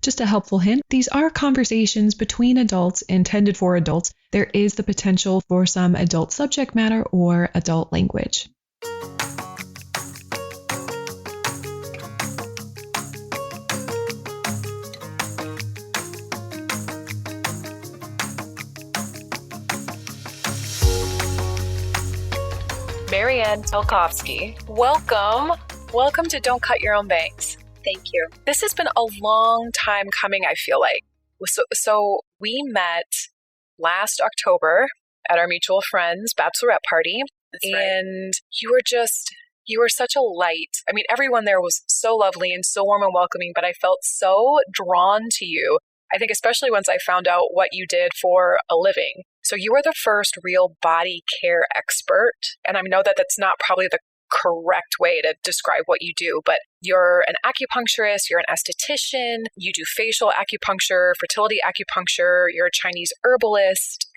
Just a helpful hint, these are conversations between adults intended for adults. There is the potential for some adult subject matter or adult language. Marianne Talkovski, welcome to Don't Cut Your Own Bangs. Thank you. This has been a long time coming, I feel like. So we met last October at our mutual friend's bachelorette party. That's right. And you were such a light. I mean, everyone there was so lovely and so warm and welcoming, but I felt so drawn to you. I think especially once I found out what you did for a living. So you were the first real body care expert. And I know that that's not probably the correct way to describe what you do, but you're an acupuncturist, you're an esthetician, you do facial acupuncture, fertility acupuncture, you're a Chinese herbalist.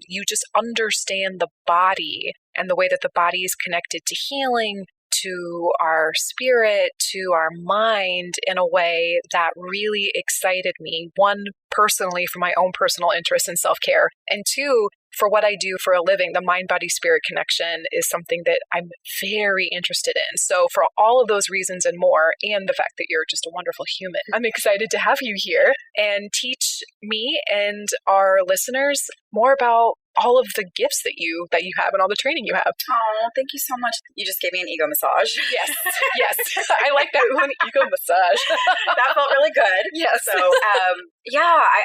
You just understand the body and the way that the body is connected to healing, to our spirit, to our mind in a way that really excited me. One, personally, for my own personal interest in self-care, and two, for what I do for a living. The mind-body-spirit connection is something that I'm very interested in. So for all of those reasons and more, and the fact that you're just a wonderful human, I'm excited to have you here and teach me and our listeners more about all of the gifts that you have and all the training you have. Oh, thank you so much. You just gave me an ego massage. Yes. I like that one, ego massage. That felt really good. Yes. So,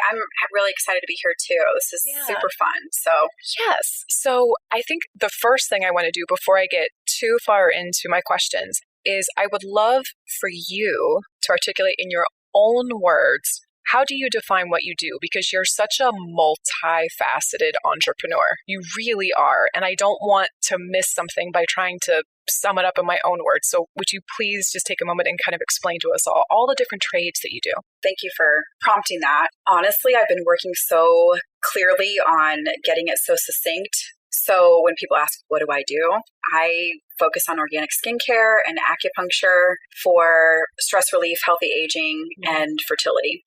I'm really excited to be here too. This is super fun. So, yes. So I think the first thing I want to do before I get too far into my questions is I would love for you to articulate in your own words, how do you define what you do? Because you're such a multifaceted entrepreneur. You really are. And I don't want to miss something by trying to sum it up in my own words. So would you please just take a moment and kind of explain to us all the different trades that you do? Thank you for prompting that. Honestly, I've been working so clearly on getting it so succinct. So when people ask, what do? I focus on organic skincare and acupuncture for stress relief, healthy aging, and fertility.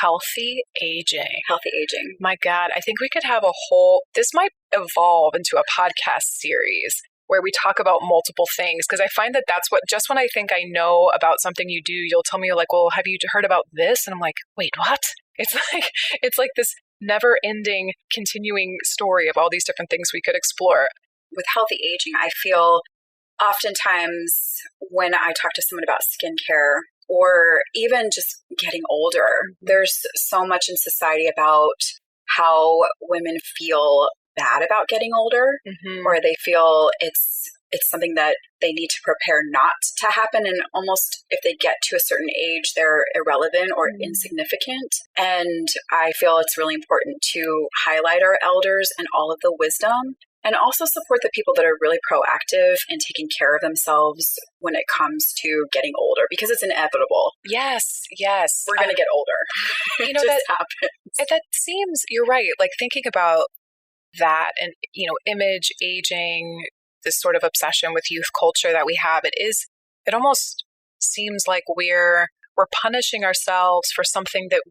Healthy aging. My God, I think we could have this might evolve into a podcast series where we talk about multiple things, because I find that that's just when I think I know about something you do, you'll tell me like, well, have you heard about this? And I'm like, wait, what? It's like this never-ending, continuing story of all these different things we could explore. With healthy aging, I feel oftentimes when I talk to someone about skincare, or even just getting older, there's so much in society about how women feel bad about getting older, or they feel it's something that they need to prepare not to happen. And almost if they get to a certain age, they're irrelevant or insignificant. And I feel it's really important to highlight our elders and all of the wisdom, and also support the people that are really proactive and taking care of themselves when it comes to getting older, because it's inevitable. Yes. We're going to get older. You know, that seems, you're right. Like thinking about that and, image, aging, this sort of obsession with youth culture that we have, it almost seems like we're punishing ourselves for something that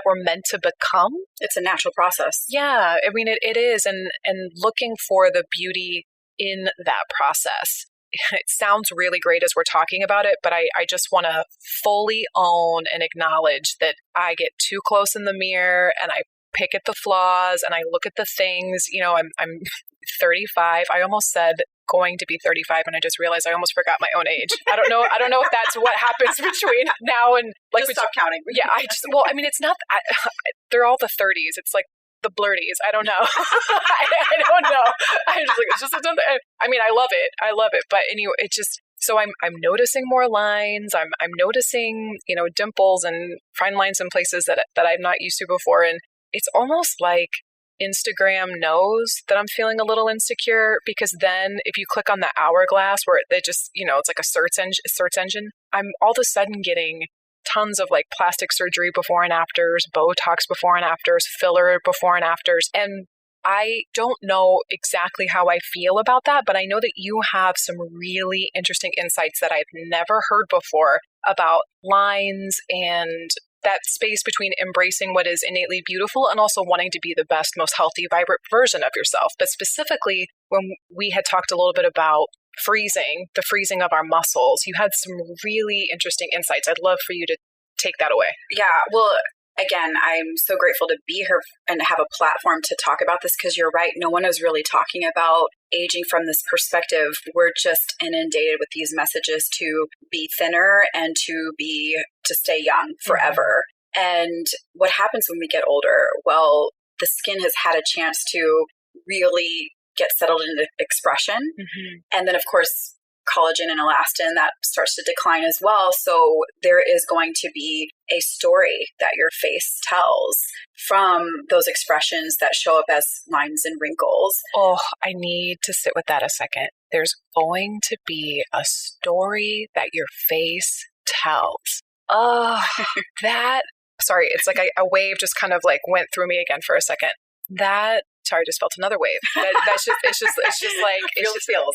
we're meant to become. It's a natural process. Yeah, I mean, it is. And looking for the beauty in that process. It sounds really great as we're talking about it, but I just want to fully own and acknowledge that I get too close in the mirror and I pick at the flaws and I look at the things. I'm 35. I almost said going to be 35 and I just realized I almost forgot my own age. I don't know if that's what happens between now and just stop counting. Yeah, it's not, they're all the 30s. It's like the blurties. I don't know. I don't know. I love it. But anyway, so I'm noticing more lines. I'm noticing, dimples and fine lines in places that I'm not used to before. And it's almost like Instagram knows that I'm feeling a little insecure, because then if you click on the hourglass where they just, it's like a search engine, I'm all of a sudden getting tons of like plastic surgery before and afters, Botox before and afters, filler before and afters. And I don't know exactly how I feel about that, but I know that you have some really interesting insights that I've never heard before about lines and that space between embracing what is innately beautiful and also wanting to be the best, most healthy, vibrant version of yourself. But specifically, when we had talked a little bit about the freezing of our muscles, you had some really interesting insights. I'd love for you to take that away. Yeah, well, again, I'm so grateful to be here and have a platform to talk about this, because you're right. No one is really talking about aging from this perspective. We're just inundated with these messages to be thinner and to stay young forever. And what happens when we get older? Well, the skin has had a chance to really get settled into expression. And then, of course, collagen and elastin, that starts to decline as well. So there is going to be a story that your face tells from those expressions that show up as lines and wrinkles. Oh, I need to sit with that a second. There's going to be a story that your face tells. Oh, sorry, it's like a wave just kind of like went through me again for a second. Sorry, I just felt another wave.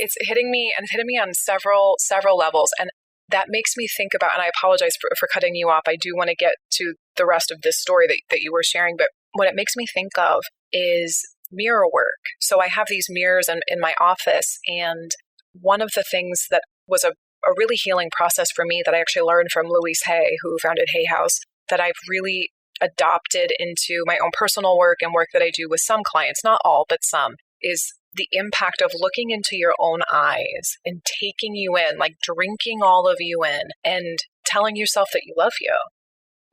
It's hitting me on several levels. And that makes me think about, and I apologize for cutting you off. I do want to get to the rest of this story that you were sharing, but what it makes me think of is mirror work. So I have these mirrors in my office, and one of the things that was a really healing process for me that I actually learned from Louise Hay, who founded Hay House, that I've really adopted into my own personal work and work that I do with some clients, not all, but some, is the impact of looking into your own eyes and taking you in, like drinking all of you in and telling yourself that you love you.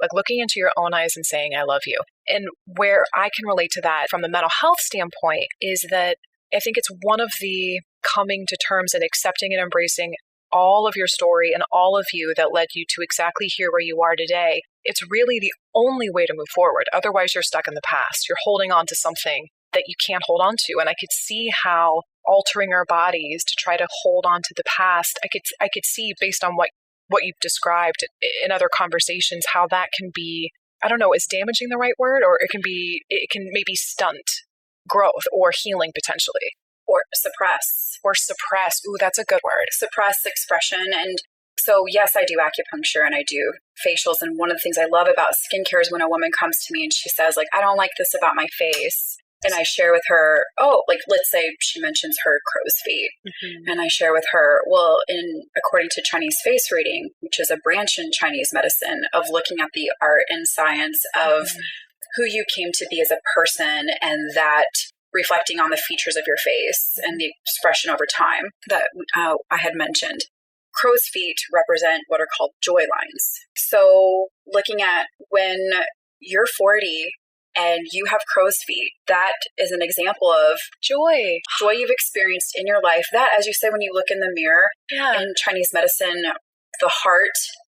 Like looking into your own eyes and saying, I love you. And where I can relate to that from the mental health standpoint is that I think it's one of the coming to terms and accepting and embracing all of your story and all of you that led you to exactly here where you are today. It's really the only way to move forward. Otherwise, you're stuck in the past. You're holding on to something that you can't hold on to. And I could see how altering our bodies to try to hold on to the past, I could see based on what you've described in other conversations, how that can be, I don't know, is damaging the right word? Or it can maybe stunt growth or healing potentially. Or suppress. Ooh, that's a good word. Suppress expression. And so, yes, I do acupuncture and I do facials. And one of the things I love about skincare is when a woman comes to me and she says, like, I don't like this about my face. And I share with her, let's say she mentions her crow's feet. And I share with her, well, according to Chinese face reading, which is a branch in Chinese medicine of looking at the art and science of who you came to be as a person, and that reflecting on the features of your face and the expression over time that I had mentioned. Crow's feet represent what are called joy lines. So looking at when you're 40 and you have crow's feet, that is an example of joy you've experienced in your life. That, as you say, when you look in the mirror, in Chinese medicine, the heart,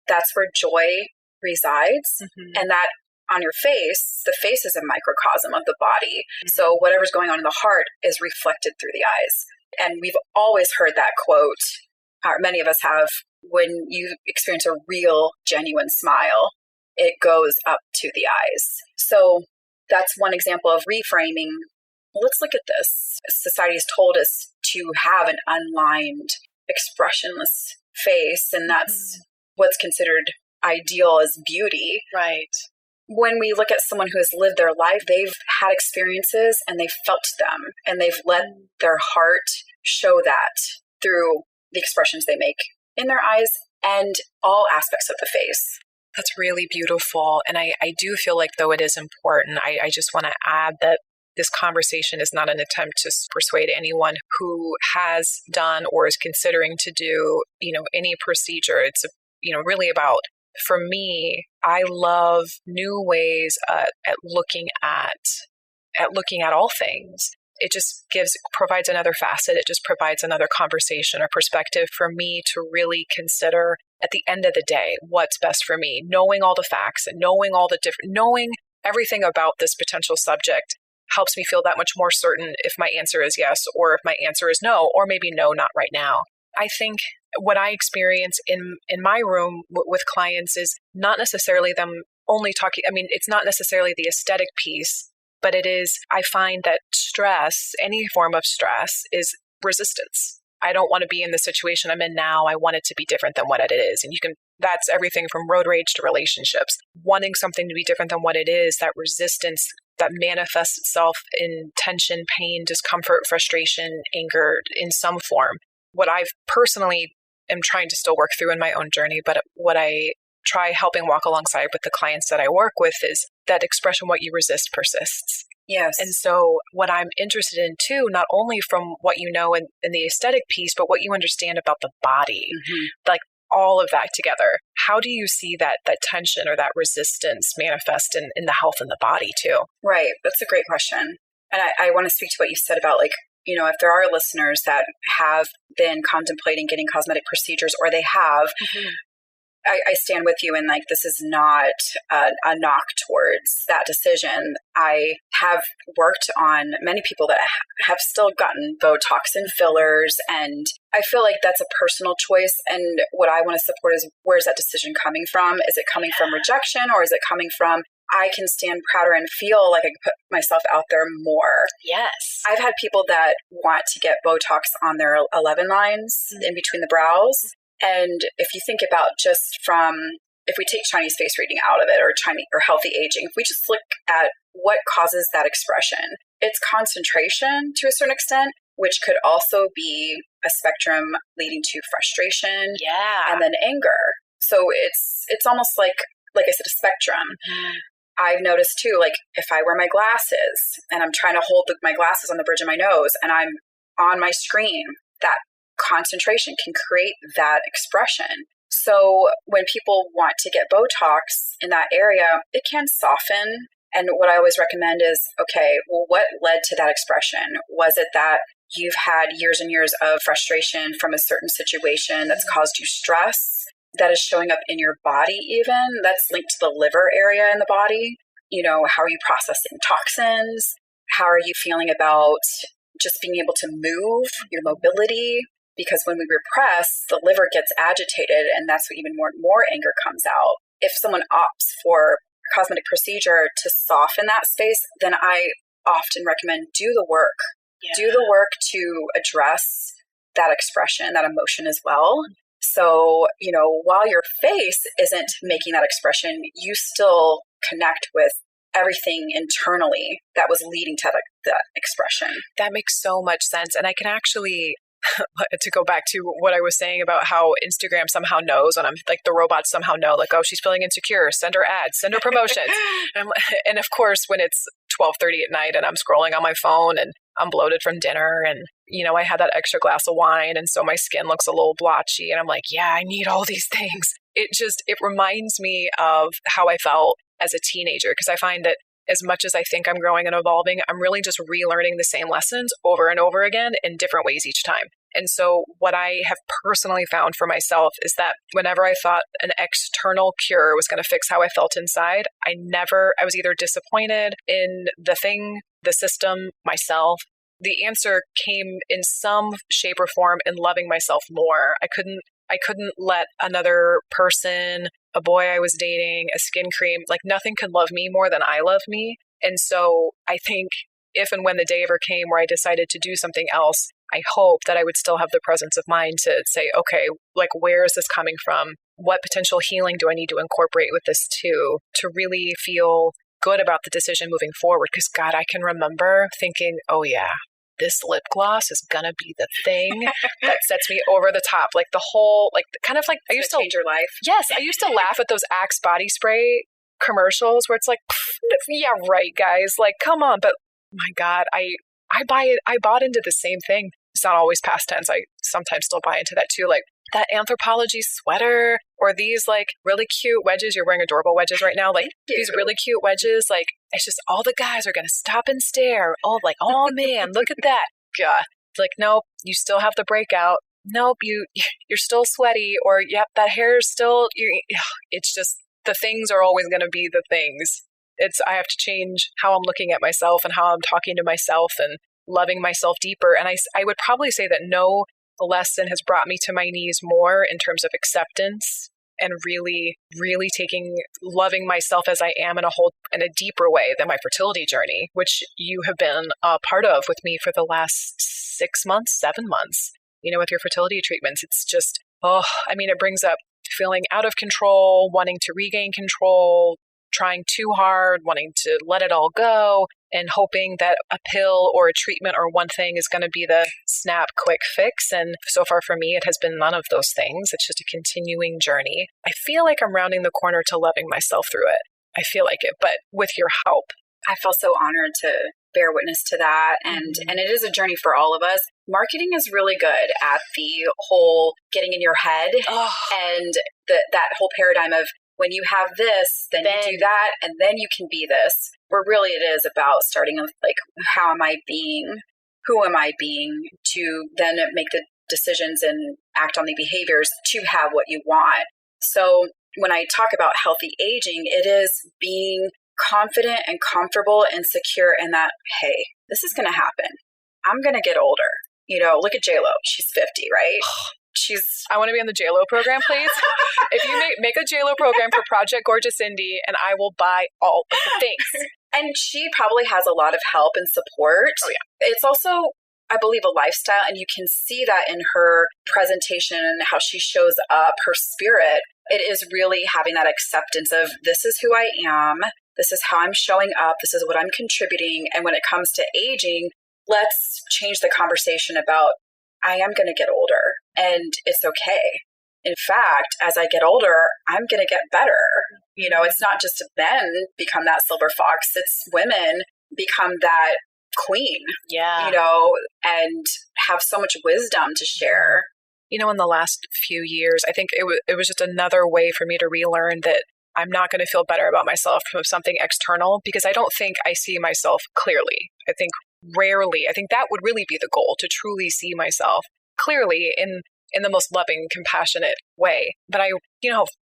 that's where joy resides. And that on your face, the face is a microcosm of the body. So whatever's going on in the heart is reflected through the eyes. And we've always heard that quote, or many of us have, when you experience a real, genuine smile, it goes up to the eyes. So that's one example of reframing. Let's look at this. Society has told us to have an unlined, expressionless face, and that's what's considered ideal as beauty. Right. When we look at someone who has lived their life, they've had experiences and they've felt them, and they've let their heart show that through the expressions they make in their eyes and all aspects of the face. That's really beautiful. And I do feel like, though it is important, I just want to add that this conversation is not an attempt to persuade anyone who has done or is considering to do, any procedure. It's, really about, for me, I love new ways at looking at all things. It just provides another facet. It just provides another conversation or perspective for me to really consider at the end of the day, what's best for me, knowing all the facts and knowing everything about this potential subject helps me feel that much more certain if my answer is yes, or if my answer is no, or maybe no, not right now. I think what I experience in my room with clients is not necessarily them only talking. I mean, it's not necessarily the aesthetic piece, but it is, I find that stress, any form of stress, is resistance. I don't want to be in the situation I'm in now. I want it to be different than what it is. And you can that's everything from road rage to relationships, wanting something to be different than what it is, that resistance that manifests itself in tension, pain, discomfort, frustration, anger in some form. What I've personally am trying to still work through in my own journey, but what I try helping walk alongside with the clients that I work with is that expression, what you resist persists. Yes. And so what I'm interested in too, not only from what you know in the aesthetic piece, but what you understand about the body, like all of that together. How do you see that tension or that resistance manifest in the health in the body too? Right. That's a great question. And I want to speak to what you said about like, you know, if there are listeners that have been contemplating getting cosmetic procedures or they have, I stand with you, and like, this is not a knock towards that decision. I have worked on many people that have still gotten Botox and fillers, and I feel like that's a personal choice. And what I want to support is, where's that decision coming from? Is it coming from rejection, or is it coming from, I can stand prouder and feel like I can put myself out there more? Yes. I've had people that want to get Botox on their 11 lines in between the brows. And if you think about just from, if we take Chinese face reading out of it, or healthy aging, if we just look at what causes that expression, it's concentration to a certain extent, which could also be a spectrum leading to frustration and then anger. So it's almost like I said, a spectrum. I've noticed too, like if I wear my glasses and I'm trying to hold my glasses on the bridge of my nose and I'm on my screen, that concentration can create that expression. So when people want to get Botox in that area, it can soften. And what I always recommend is, okay, well, what led to that expression? Was it that you've had years and years of frustration from a certain situation that's caused you stress, that is showing up in your body even, that's linked to the liver area in the body? You know, how are you processing toxins? How are you feeling about just being able to move, your mobility? Because when we repress, the liver gets agitated, and that's when even more anger comes out. If someone opts for a cosmetic procedure to soften that space, then I often recommend do the work. Do the work to address that expression, that emotion as well. So, you know, while your face isn't making that expression, you still connect with everything internally that was leading to that expression. That makes so much sense. And I can actually, to go back to what I was saying about how Instagram somehow knows, and I'm like, the robots somehow know, like, oh, she's feeling insecure, send her ads, send her promotions. And of course, when it's 12:30 at night and I'm scrolling on my phone and I'm bloated from dinner and, you know, I had that extra glass of wine and so my skin looks a little blotchy and I'm like, yeah, I need all these things. It reminds me of how I felt as a teenager, because I find that as much as I think I'm growing and evolving, I'm really just relearning the same lessons over and over again in different ways each time. And so what I have personally found for myself is that whenever I thought an external cure was going to fix how I felt inside, I was either disappointed in the thing, the system, myself. The answer came in some shape or form in loving myself more. I couldn't let another person, a boy I was dating, a skin cream, like nothing could love me more than I love me. And so I think if and when the day ever came where I decided to do something else, I hope that I would still have the presence of mind to say, okay, like, where is this coming from? What potential healing do I need to incorporate with this too, to really feel good about the decision moving forward? Because God, I can remember thinking, oh yeah, this lip gloss is gonna be the thing that sets me over the top. Like the whole, like kind of like, I used to change your life. Yes, I used to laugh at those Axe body spray commercials where it's like, yeah, right, guys, like, come on. But my God, I bought into the same thing. It's not always past tense. I sometimes still buy into that too. Like that Anthropologie sweater, or these like really cute wedges. You're wearing adorable wedges right now. Like these really cute wedges. Like it's just all the guys are going to stop and stare. Oh, like, oh man, look at that. God. Like, nope, you still have the breakout. Nope, you're still sweaty. Or yep, that hair is still, it's just, the things are always going to be the things. I have to change how I'm looking at myself and how I'm talking to myself and loving myself deeper. And I would probably say that no lesson has brought me to my knees more in terms of acceptance and really, really loving myself as I am in a deeper way than my fertility journey, which you have been a part of with me for the last 6 months, 7 months, with your fertility treatments. It's just, it brings up feeling out of control, wanting to regain control, trying too hard, wanting to let it all go, and hoping that a pill or a treatment or one thing is going to be the snap quick fix. And so far for me, it has been none of those things. It's just a continuing journey. I feel like I'm rounding the corner to loving myself through it. I feel like it, but with your help. I feel so honored to bear witness to that. And it is a journey for all of us. Marketing is really good at the whole getting in your head and that whole paradigm of when you have this, then you do that, and then you can be this. Where really it is about starting with like, how am I being? Who am I being? To then make the decisions and act on the behaviors to have what you want. So when I talk about healthy aging, it is being confident and comfortable and secure in that, hey, this is going to happen. I'm going to get older. You know, look at J-Lo. She's 50, right? I want to be on the J-Lo program, please. If you make a J-Lo program for Project Gorgeous Indy, and I will buy all of the things. And she probably has a lot of help and support. Oh, yeah. It's also, I believe, a lifestyle, and you can see that in her presentation and how she shows up, her spirit. It is really having that acceptance of, this is who I am, this is how I'm showing up, this is what I'm contributing. And when it comes to aging, let's change the conversation about, I am going to get older and it's okay. In fact, as I get older, I'm going to get better. You know, it's not just men become that silver fox, it's women become that queen, you know, and have so much wisdom to share. You know, in the last few years, I think it was just another way for me to relearn that I'm not going to feel better about myself from something external, because I don't think I see myself clearly. I think rarely. I think that would really be the goal, to truly see myself clearly in the most loving, compassionate way. But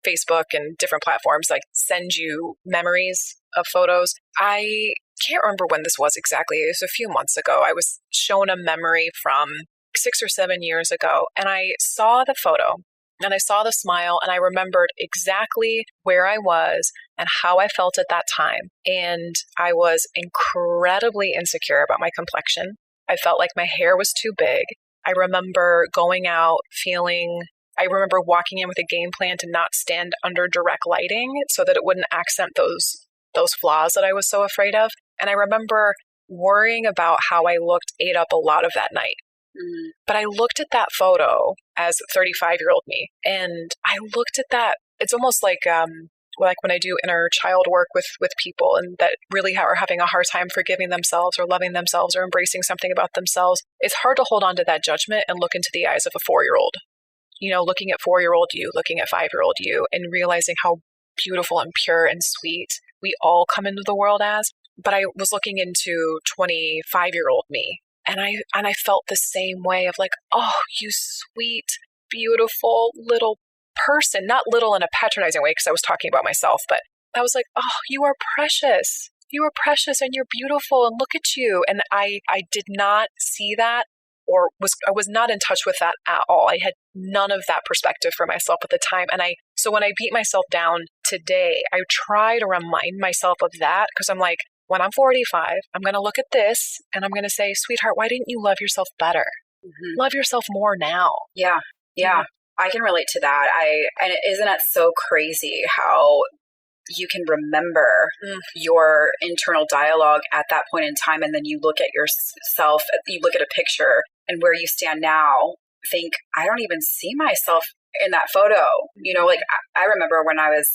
Facebook and different platforms like send you memories of photos. I can't remember when this was exactly. It was a few months ago. I was shown a memory from 6 or 7 years ago, and I saw the photo and I saw the smile, and I remembered exactly where I was and how I felt at that time. And I was incredibly insecure about my complexion. I felt like my hair was too big. I remember going out I remember walking in with a game plan to not stand under direct lighting so that it wouldn't accent those flaws that I was so afraid of. And I remember worrying about how I looked ate up a lot of that night. But I looked at that photo as 35-year-old me, and I looked at that. It's almost like when I do inner child work with people and that really are having a hard time forgiving themselves or loving themselves or embracing something about themselves. It's hard to hold on to that judgment and look into the eyes of a 4-year-old. You know, looking at 4-year-old you, looking at 5-year-old you, and realizing how beautiful and pure and sweet we all come into the world as. But I was looking into 25-year-old me. And I felt the same way of like, oh, you sweet, beautiful little person. Not little in a patronizing way, because I was talking about myself, but I was like, oh, you are precious. You are precious and you're beautiful and look at you. And I did not see that, or I was not in touch with that at all. I had none of that perspective for myself at the time. And so when I beat myself down today, I try to remind myself of that, because I'm like, when I'm 45, I'm going to look at this and I'm going to say, sweetheart, why didn't you love yourself better? Mm-hmm. Love yourself more now. Yeah. I can relate to that. And isn't it so crazy how you can remember your internal dialogue at that point in time, and then you look at yourself, you look at a picture and where you stand now, think, I don't even see myself in that photo. You know, like I remember when I was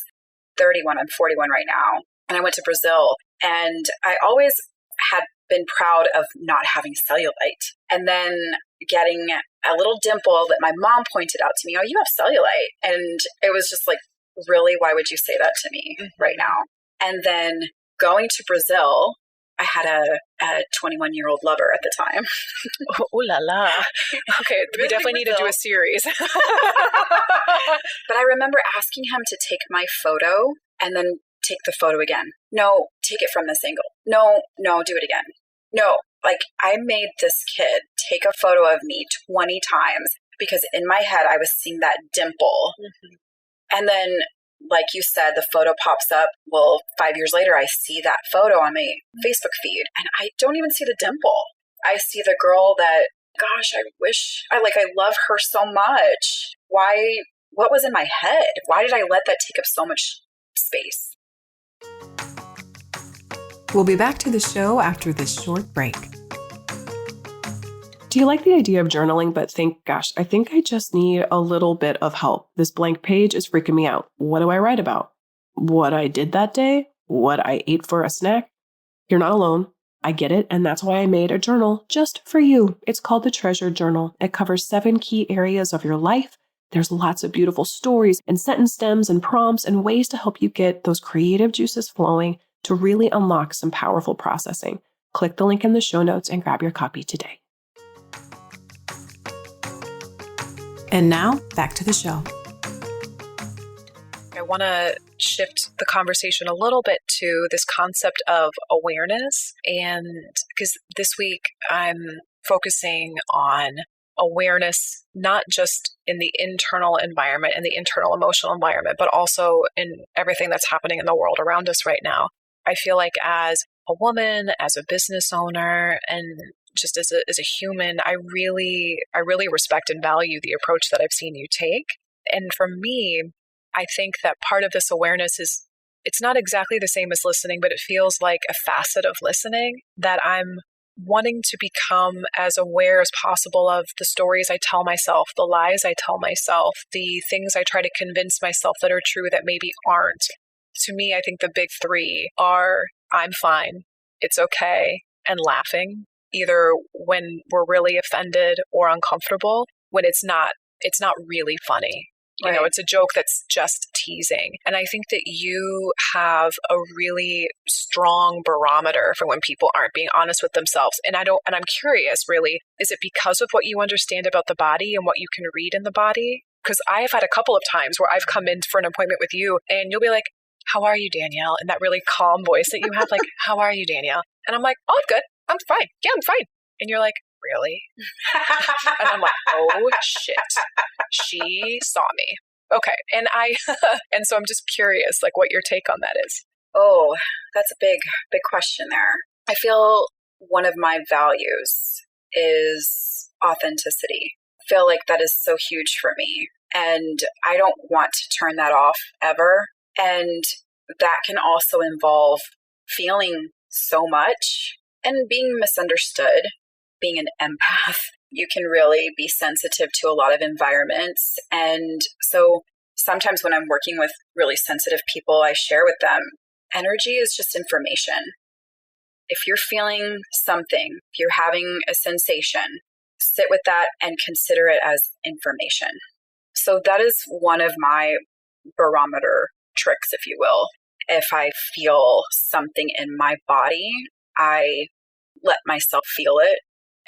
31, I'm 41 right now, and I went to Brazil. And I always had been proud of not having cellulite. And then getting a little dimple that my mom pointed out to me, oh, you have cellulite. And it was just like, really, why would you say that to me right now? And then going to Brazil, I had a 21-year-old lover at the time. Ooh la la. Okay, we definitely need to do a series. But I remember asking him to take my photo and then take the photo again. No, take it from this angle. No, do it again. No, like I made this kid take a photo of me 20 times because in my head I was seeing that dimple. And then, like you said, the photo pops up. Well, 5 years later, I see that photo on my Facebook feed and I don't even see the dimple. I see the girl that, gosh, I love her so much. Why what was in my head? Why did I let that take up so much space? We'll be back to the show after this short break. Do you like the idea of journaling but think, gosh, I think I just need a little bit of help. This blank page is freaking me out. What do I write about? What I did that day? What I ate for a snack? You're not alone. I get it, and that's why I made a journal just for you. It's called the Treasure Journal. It covers 7 key areas of your life. There's lots of beautiful stories and sentence stems and prompts and ways to help you get those creative juices flowing to really unlock some powerful processing. Click the link in the show notes and grab your copy today. And now, back to the show. I want to shift the conversation a little bit to this concept of awareness. And because this week I'm focusing on awareness, not just in the internal environment and the internal emotional environment, but also in everything that's happening in the world around us right now. I feel like as a woman, as a business owner, and just as a human, I really respect and value the approach that I've seen you take. And for me, I think that part of this awareness is, it's not exactly the same as listening, but it feels like a facet of listening that I'm wanting to become as aware as possible of the stories I tell myself, the lies I tell myself, the things I try to convince myself that are true that maybe aren't. To me, I think the big 3 are I'm fine, it's okay, and laughing, either when we're really offended or uncomfortable, when it's not really funny. You know, it's a joke that's just teasing. And I think that you have a really strong barometer for when people aren't being honest with themselves. And I'm curious, really, is it because of what you understand about the body and what you can read in the body? Because I have had a couple of times where I've come in for an appointment with you and you'll be like, how are you, Danielle? And that really calm voice that you have, like, how are you, Danielle? And I'm like, oh, I'm good. I'm fine. Yeah, I'm fine. And you're like, really? And I'm like, oh shit, she saw me. Okay. And and so I'm just curious, like, what your take on that is. Oh, that's a big question there. I feel one of my values is authenticity. I feel like that is so huge for me. And I don't want to turn that off ever. And that can also involve feeling so much and being misunderstood. Being an empath, you can really be sensitive to a lot of environments. And so sometimes when I'm working with really sensitive people, I share with them, energy is just information. If you're feeling something, if you're having a sensation, sit with that and consider it as information. So that is one of my barometer tricks, if you will. If I feel something in my body, I let myself feel it.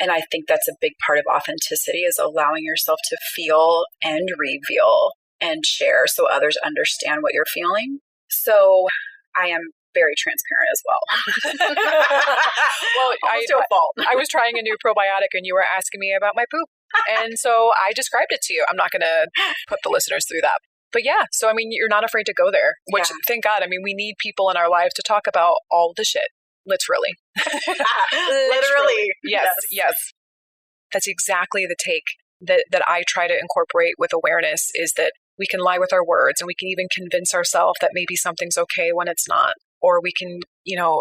And I think that's a big part of authenticity, is allowing yourself to feel and reveal and share so others understand what you're feeling. So I am very transparent as well. Well, to a fault. I was trying a new probiotic and you were asking me about my poop. And so I described it to you. I'm not going to put the listeners through that. But yeah, so I mean, you're not afraid to go there, which thank God. I mean, we need people in our lives to talk about all the shit. Literally. Literally. Yes. That's exactly the take that I try to incorporate with awareness, is that we can lie with our words and we can even convince ourselves that maybe something's okay when it's not. Or we can,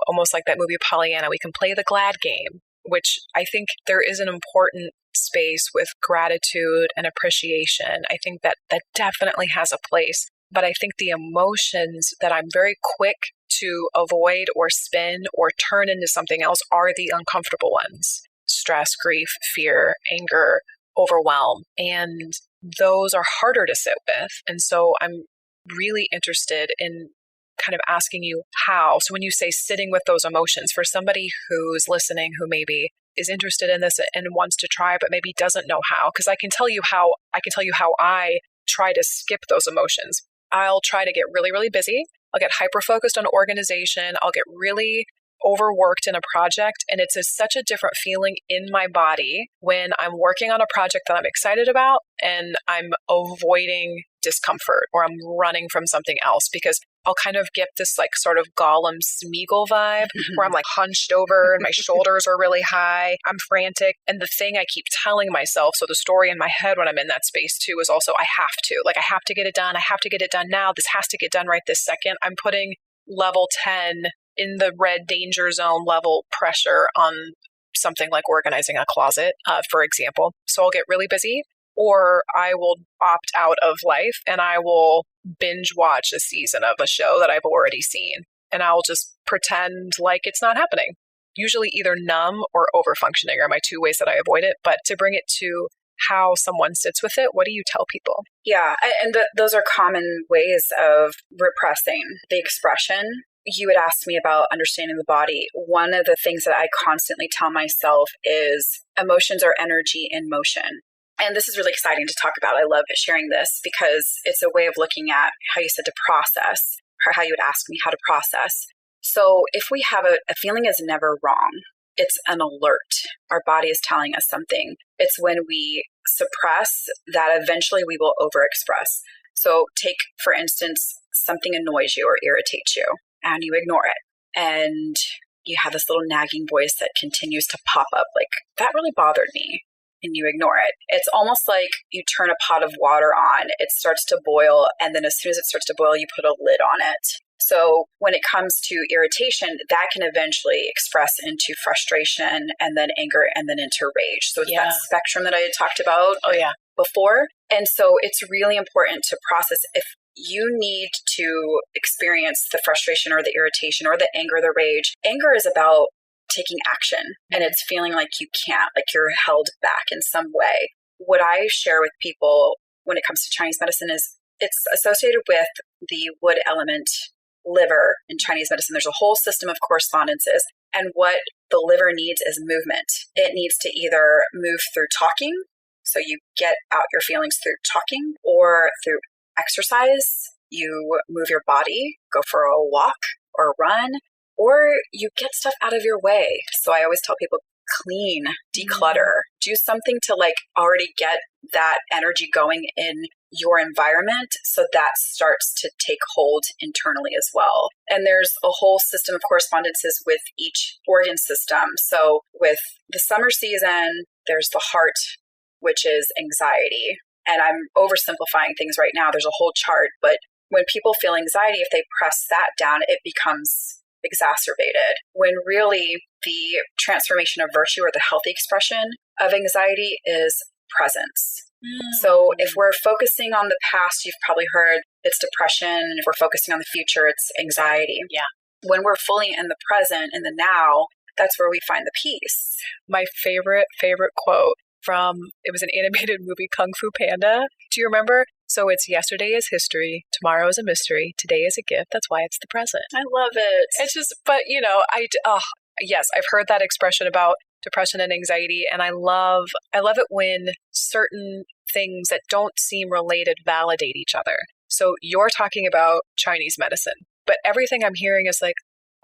almost like that movie Pollyanna, we can play the glad game, which I think there is an important space with gratitude and appreciation. I think that definitely has a place. But I think the emotions that I'm very quick to avoid or spin or turn into something else are the uncomfortable ones. Stress, grief, fear, anger, overwhelm. And those are harder to sit with. And so I'm really interested in kind of asking you how. So when you say sitting with those emotions, for somebody who's listening who maybe is interested in this and wants to try but maybe doesn't know how, because I can tell you how I try to skip those emotions. I'll try to get really, really busy. I'll get hyper-focused on organization. I'll get really overworked in a project. And it's such a different feeling in my body when I'm working on a project that I'm excited about and I'm avoiding discomfort or I'm running from something else, because I'll kind of get this like sort of Gollum Smeagol vibe where I'm like hunched over and my shoulders are really high. I'm frantic. And the thing I keep telling myself, so the story in my head when I'm in that space too, is also I have to get it done. I have to get it done now. This has to get done right this second. I'm putting level 10 in the red danger zone level pressure on something like organizing a closet, for example. So I'll get really busy, or I will opt out of life and I will binge watch a season of a show that I've already seen. And I'll just pretend like it's not happening. Usually either numb or over-functioning are my two ways that I avoid it. But to bring it to how someone sits with it, what do you tell people? Yeah, and those are common ways of repressing the expression. You would ask me about understanding the body. One of the things that I constantly tell myself is emotions are energy in motion. And this is really exciting to talk about. I love sharing this because it's a way of looking at how you said to process, or how you would ask me how to process. So if we have a feeling is never wrong, it's an alert. Our body is telling us something. It's when we suppress that eventually we will overexpress. So take, for instance, something annoys you or irritates you and you ignore it. And you have this little nagging voice that continues to pop up like, that really bothered me. And you ignore it. It's almost like you turn a pot of water on, it starts to boil, and then as soon as it starts to boil, you put a lid on it. So when it comes to irritation, that can eventually express into frustration and then anger and then into rage. So it's that spectrum that I had talked about before. And so it's really important to process. If you need to experience the frustration or the irritation or the anger or the rage, anger is about taking action, and it's feeling like you can't, like you're held back in some way. What I share with people when it comes to Chinese medicine is it's associated with the wood element, liver in Chinese medicine. There's a whole system of correspondences, and what the liver needs is movement. It needs to either move through talking, so you get out your feelings through talking, or through exercise. You move your body, go for a walk or run, or you get stuff out of your way. So I always tell people, clean, declutter, do something to like already get that energy going in your environment so that starts to take hold internally as well. And there's a whole system of correspondences with each organ system. So with the summer season, there's the heart, which is anxiety. And I'm oversimplifying things right now. There's a whole chart, but when people feel anxiety, if they press that down, it becomes exacerbated, when really the transformation of virtue or the healthy expression of anxiety is presence. So if we're focusing on the past, you've probably heard it's depression. If we're focusing on the future, it's anxiety. Yeah. When we're fully in the present, in the now, that's where we find the peace. My favorite quote from, it was an animated movie, Kung Fu Panda. Do you remember? So it's yesterday is history, tomorrow is a mystery, today is a gift, that's why it's the present. I love it. It's just, but you know, yes, I've heard that expression about depression and anxiety, and I love it when certain things that don't seem related validate each other. So you're talking about Chinese medicine, but everything I'm hearing is like,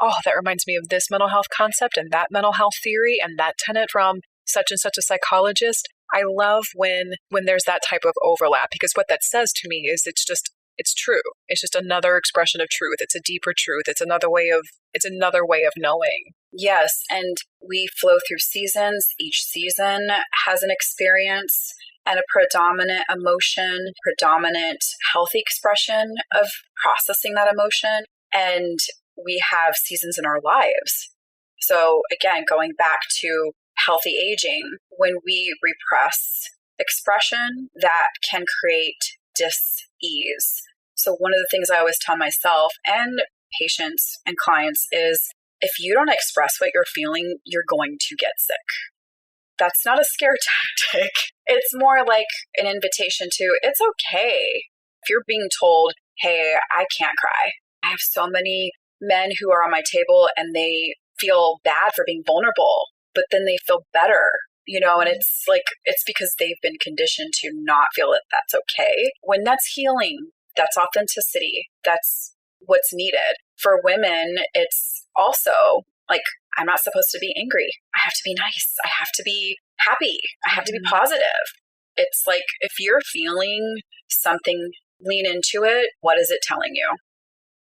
oh, that reminds me of this mental health concept and that mental health theory and that tenet from such and such a psychologist. I love when there's that type of overlap, because what that says to me is it's true. It's just another expression of truth. It's a deeper truth. It's another way of knowing. Yes. And we flow through seasons. Each season has an experience and a predominant emotion, predominant healthy expression of processing that emotion. And we have seasons in our lives. So again, going back to healthy aging, when we repress expression, that can create dis-ease. So one of the things I always tell myself and patients and clients is, if you don't express what you're feeling, you're going to get sick. That's not a scare tactic. It's more like an invitation to, it's okay. If you're being told, hey, I can't cry. I have so many men who are on my table and they feel bad for being vulnerable, but then they feel better, and it's like, it's because they've been conditioned to not feel that that's okay. When that's healing, that's authenticity. That's what's needed. For women, it's also like, I'm not supposed to be angry. I have to be nice. I have to be happy. I have to be positive. It's like, if you're feeling something, lean into it. What is it telling you?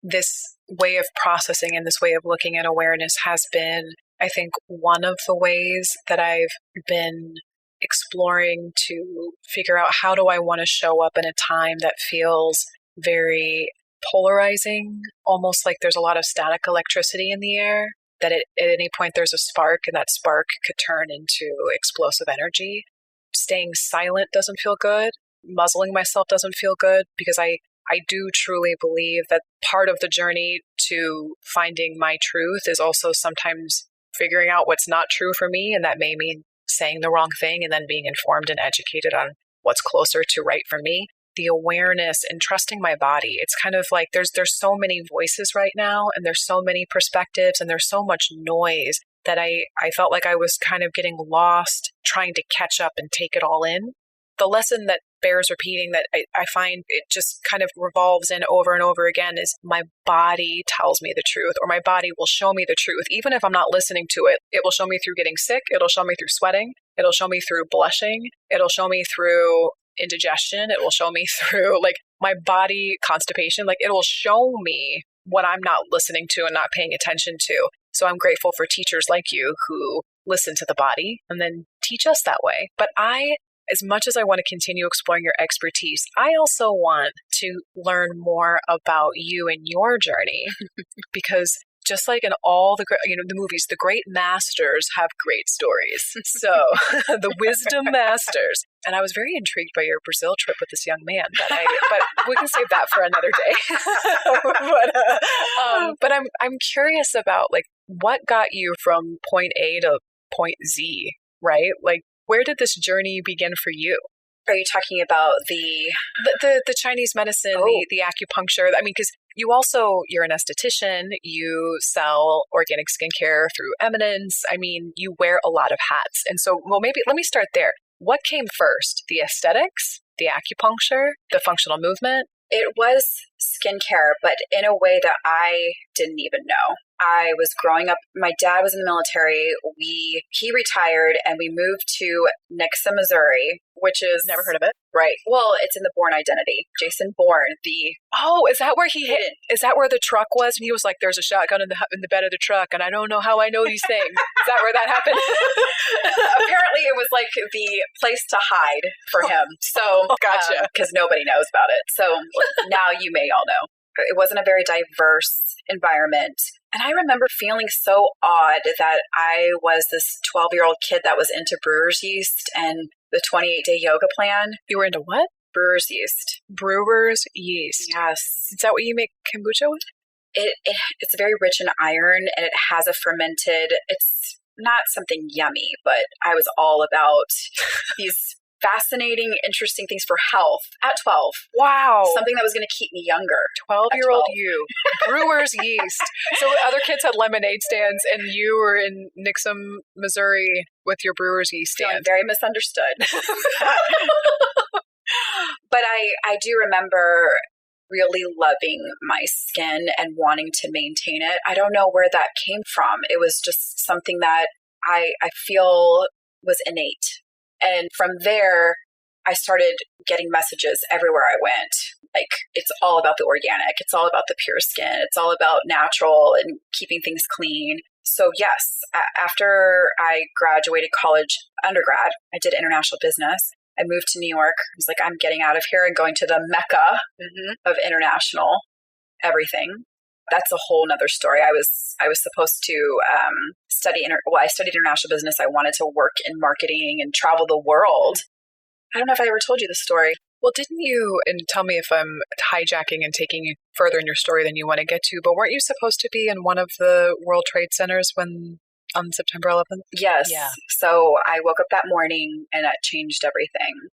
this way of processing and this way of looking at awareness has been, I think, one of the ways that I've been exploring to figure out how do I want to show up in a time that feels very polarizing, almost like there's a lot of static electricity in the air, that at any point there's a spark and that spark could turn into explosive energy. Staying silent doesn't feel good. Muzzling myself doesn't feel good, because I do truly believe that part of the journey to finding my truth is also sometimes figuring out what's not true for me, and that may mean saying the wrong thing and then being informed and educated on what's closer to right for me. The awareness and trusting my body. It's kind of like there's so many voices right now, and there's so many perspectives, and there's so much noise that I felt like I was kind of getting lost trying to catch up and take it all in. The lesson that bears repeating that I find it just kind of revolves in over and over again is my body tells me the truth, or my body will show me the truth. Even if I'm not listening to it, it will show me through getting sick. It'll show me through sweating. It'll show me through blushing. It'll show me through indigestion. It will show me through like my body constipation. Like it will show me what I'm not listening to and not paying attention to. So I'm grateful for teachers like you who listen to the body and then teach us that way. But as much as I want to continue exploring your expertise, I also want to learn more about you and your journey, because just like in all the movies, the great masters have great stories. So the wisdom masters. And I was very intrigued by your Brazil trip with this young man, but we can save that for another day. But I'm curious about like what got you from point A to point Z, right? Like, where did this journey begin for you? Are you talking about the Chinese medicine, the acupuncture? I mean, because you're an esthetician, you sell organic skincare through Eminence. I mean, you wear a lot of hats. And so, maybe let me start there. What came first? The aesthetics, the acupuncture, the functional movement? It was skincare, but in a way that I didn't even know. I was growing up, my dad was in the military. He retired and we moved to Nixa, Missouri, which is... Never heard of it. Right. Well, it's in the Bourne identity. Jason Bourne, is that where he hit? Is that where the truck was? And he was like, there's a shotgun in the bed of the truck and I don't know how I know these things. Is that where that happened? Apparently it was like the place to hide for him. So, gotcha. Because nobody knows about it. So now you may all know. It wasn't a very diverse environment. And I remember feeling so odd that I was this 12-year-old kid that was into brewer's yeast and the 28-day yoga plan. You were into what? Brewer's yeast. Brewer's yeast. Yes. Is that what you make kombucha with? It's very rich in iron, and it has a fermented, it's not something yummy, but I was all about these fascinating, interesting things for health at 12. Wow. Something that was going to keep me younger. 12-year-old you. Brewer's yeast. So other kids had lemonade stands and you were in Nixa, Missouri with your brewer's yeast stand. Very misunderstood. But I do remember really loving my skin and wanting to maintain it. I don't know where that came from. It was just something that I feel was innate. And from there, I started getting messages everywhere I went. Like, it's all about the organic. It's all about the pure skin. It's all about natural and keeping things clean. So yes, after I graduated college, undergrad, I did international business. I moved to New York. I was like, I'm getting out of here and going to the mecca of international everything. That's a whole nother story. I was supposed to I studied international business. I wanted to work in marketing and travel the world. I don't know if I ever told you this story. Well, didn't you, and tell me if I'm hijacking and taking you further in your story than you want to get to, but weren't you supposed to be in one of the World Trade Centers on September 11th? Yes. Yeah. So I woke up that morning and that changed everything.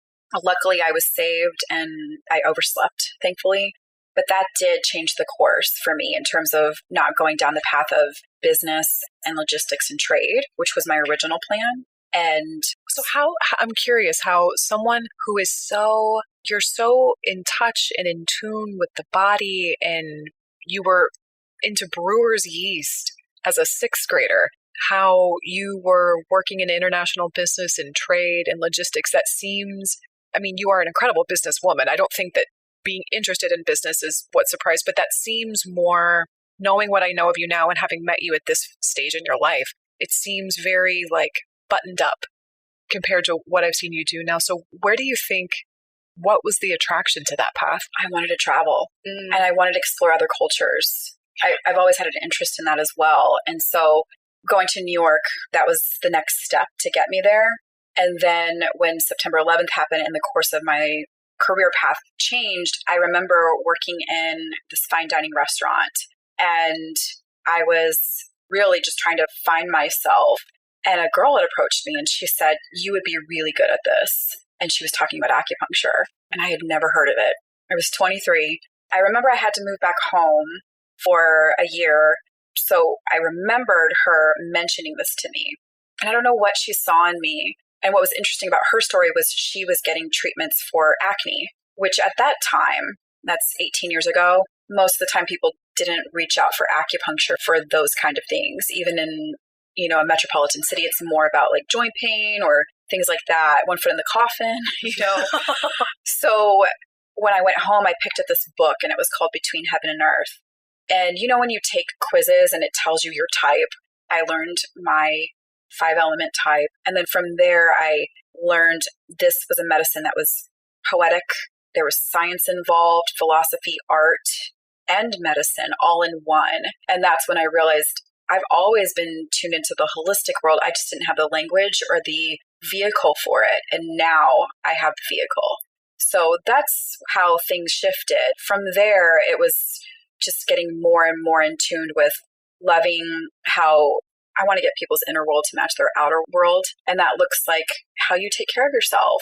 Luckily, I was saved and I overslept, thankfully. But that did change the course for me in terms of not going down the path of business and logistics and trade, which was my original plan. And so I'm curious how someone who is you're so in touch and in tune with the body, and you were into brewer's yeast as a sixth grader, how you were working in international business and trade and logistics. That seems, I mean, you are an incredible businesswoman. I don't think that being interested in business is what surprised, but that seems more, knowing what I know of you now and having met you at this stage in your life, it seems very like buttoned up compared to what I've seen you do now. So where do you think, what was the attraction to that path? I wanted to travel and I wanted to explore other cultures. I've always had an interest in that as well. And so going to New York, that was the next step to get me there. And then when September 11th happened and the course of my career path changed, I remember working in this fine dining restaurant and I was really just trying to find myself. And a girl had approached me and she said, "You would be really good at this." And she was talking about acupuncture and I had never heard of it. I was 23. I remember I had to move back home for a year. So I remembered her mentioning this to me. And I don't know what she saw in me. And what was interesting about her story was she was getting treatments for acne, which at that time, that's 18 years ago, most of the time people didn't reach out for acupuncture for those kind of things. Even in, a metropolitan city, it's more about like joint pain or things like that. One foot in the coffin, So when I went home, I picked up this book and it was called Between Heaven and Earth. And when you take quizzes and it tells you your type, I learned my 5-element type. And then from there, I learned this was a medicine that was poetic. There was science involved, philosophy, art, and medicine all in one. And that's when I realized I've always been tuned into the holistic world. I just didn't have the language or the vehicle for it. And now I have the vehicle. So that's how things shifted. From there, it was just getting more and more in tune with loving how I want to get people's inner world to match their outer world. And that looks like how you take care of yourself.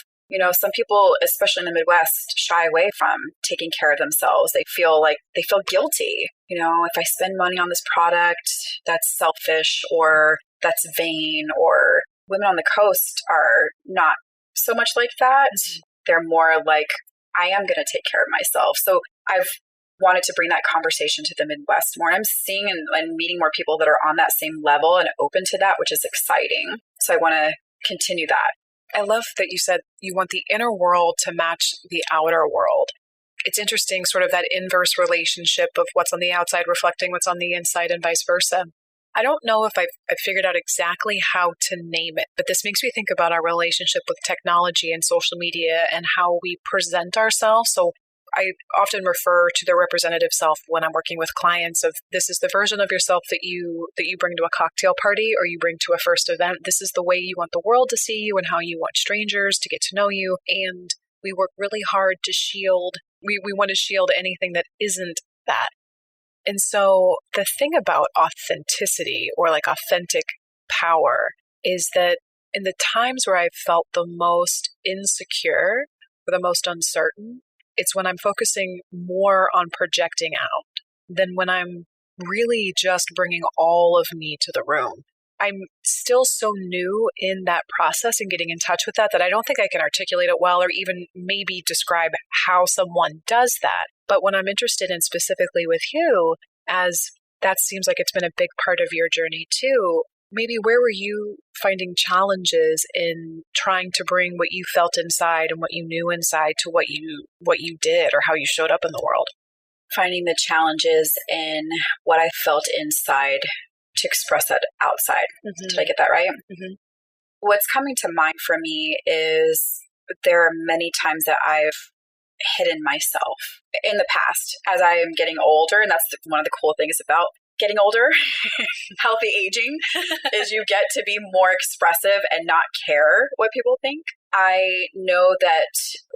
Some people, especially in the Midwest, shy away from taking care of themselves. They feel guilty. If I spend money on this product, that's selfish or that's vain. Or women on the coast are not so much like that. They're more like, I am going to take care of myself. So I've wanted to bring that conversation to the Midwest more. And I'm seeing and meeting more people that are on that same level and open to that, which is exciting. So I want to continue that. I love that you said you want the inner world to match the outer world. It's interesting, sort of that inverse relationship of what's on the outside reflecting what's on the inside and vice versa. I don't know if I've figured out exactly how to name it, but this makes me think about our relationship with technology and social media and how we present ourselves. So I often refer to the representative self when I'm working with clients of, this is the version of yourself that you bring to a cocktail party or you bring to a first event. This is the way you want the world to see you and how you want strangers to get to know you. And we work really hard to shield. We want to shield anything that isn't that. And so the thing about authenticity or like authentic power is that in the times where I've felt the most insecure or the most uncertain, it's when I'm focusing more on projecting out than when I'm really just bringing all of me to the room. I'm still so new in that process and getting in touch with that I don't think I can articulate it well or even maybe describe how someone does that. But when I'm interested in specifically with you, as that seems like it's been a big part of your journey too, maybe where were you finding challenges in trying to bring what you felt inside and what you knew inside to what you did or how you showed up in the world? Finding the challenges in what I felt inside to express that outside. Mm-hmm. Did I get that right? Mm-hmm. What's coming to mind for me is there are many times that I've hidden myself in the past as I am getting older. And that's one of the cool things about getting older, healthy aging, is you get to be more expressive and not care what people think. I know that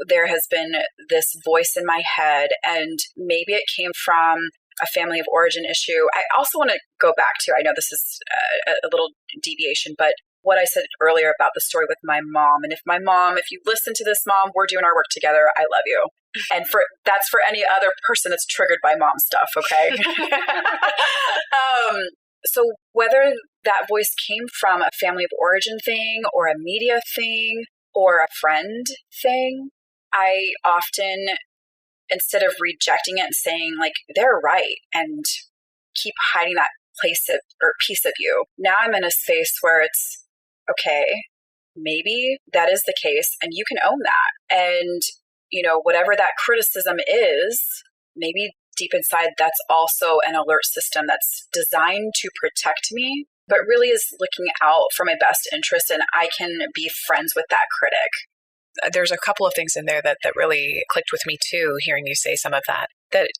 there has been this voice in my head, and maybe it came from a family of origin issue. I also want to go back to, I know this is a little deviation, but what I said earlier about the story with my mom. And if you listen to this, Mom, we're doing our work together. I love you. And that's for any other person that's triggered by mom stuff, okay? So whether that voice came from a family of origin thing or a media thing or a friend thing, I often, instead of rejecting it and saying like, they're right, and keep hiding that place of, or piece of you, now I'm in a space where it's, okay, maybe that is the case and you can own that. And whatever that criticism is, maybe deep inside, that's also an alert system that's designed to protect me, but really is looking out for my best interest, and I can be friends with that critic. There's a couple of things in there that really clicked with me too, hearing you say some of that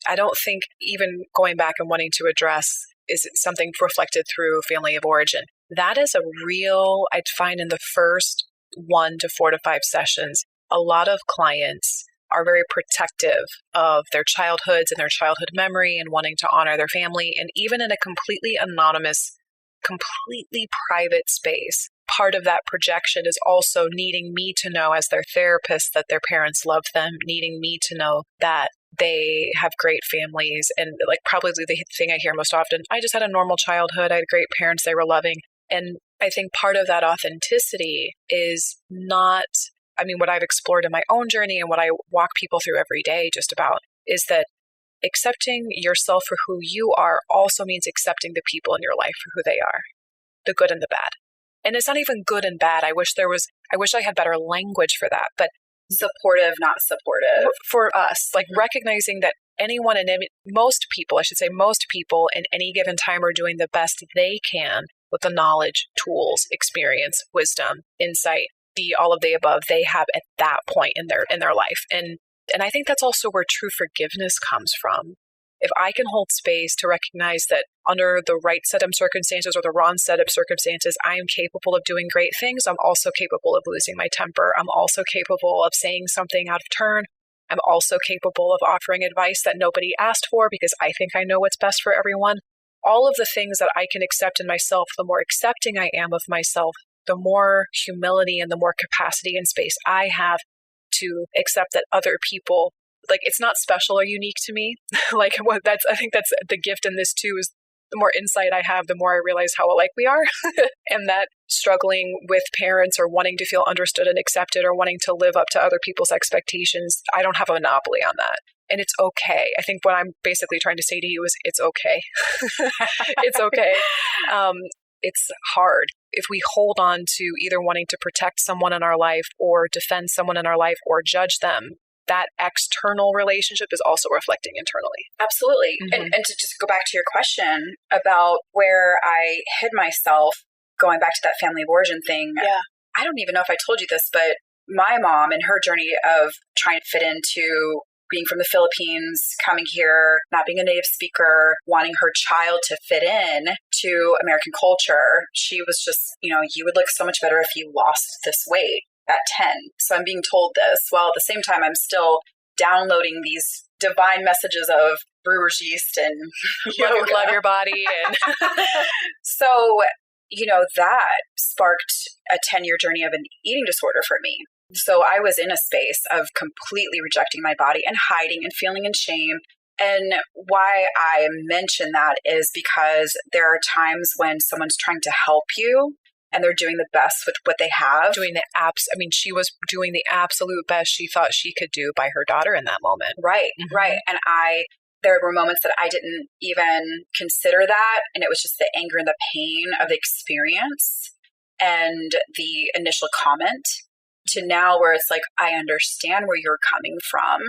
I don't think even going back and wanting to address is something reflected through family of origin. That is a real, I'd find in the first 1 to 4 to 5 sessions, a lot of clients are very protective of their childhoods and their childhood memory and wanting to honor their family. And even in a completely anonymous, completely private space, part of that projection is also needing me to know as their therapist that their parents love them, needing me to know that they have great families. And like probably the thing I hear most often, I just had a normal childhood. I had great parents. They were loving. And I think part of that authenticity is not, what I've explored in my own journey and what I walk people through every day just about is that accepting yourself for who you are also means accepting the people in your life for who they are, the good and the bad. And it's not even good and bad. I wish I had better language for that, but supportive, not supportive. For us, like recognizing that anyone and most people in any given time are doing the best they can with the knowledge, tools, experience, wisdom, insight, all of the above they have at that point in their life. And I think that's also where true forgiveness comes from. If I can hold space to recognize that under the right set of circumstances or the wrong set of circumstances, I am capable of doing great things. I'm also capable of losing my temper. I'm also capable of saying something out of turn. I'm also capable of offering advice that nobody asked for because I think I know what's best for everyone. All of the things that I can accept in myself, the more accepting I am of myself, the more humility and the more capacity and space I have to accept that other people, like it's not special or unique to me. I think that's the gift in this too, is the more insight I have, the more I realize how alike we are. And that struggling with parents or wanting to feel understood and accepted or wanting to live up to other people's expectations, I don't have a monopoly on that. And it's okay. I think what I'm basically trying to say to you is it's okay. It's okay. It's hard. If we hold on to either wanting to protect someone in our life or defend someone in our life or judge them, that external relationship is also reflecting internally. Absolutely. Mm-hmm. And to just go back to your question about where I hid myself, going back to that family of origin thing, I don't even know if I told you this, but my mom and her journey of trying to fit into being from the Philippines, coming here, not being a native speaker, wanting her child to fit in to American culture, she was just, you would look so much better if you lost this weight at 10. So I'm being told this, while at the same time I'm still downloading these divine messages of brewer's yeast and love your body. And so, that sparked a 10-year journey of an eating disorder for me. So I was in a space of completely rejecting my body and hiding and feeling in shame. And why I mention that is because there are times when someone's trying to help you and they're doing the best with what they have. She was doing the absolute best she thought she could do by her daughter in that moment. Right, mm-hmm. Right. And there were moments that I didn't even consider that. And it was just the anger and the pain of the experience and the initial comment, to now where it's like, I understand where you're coming from.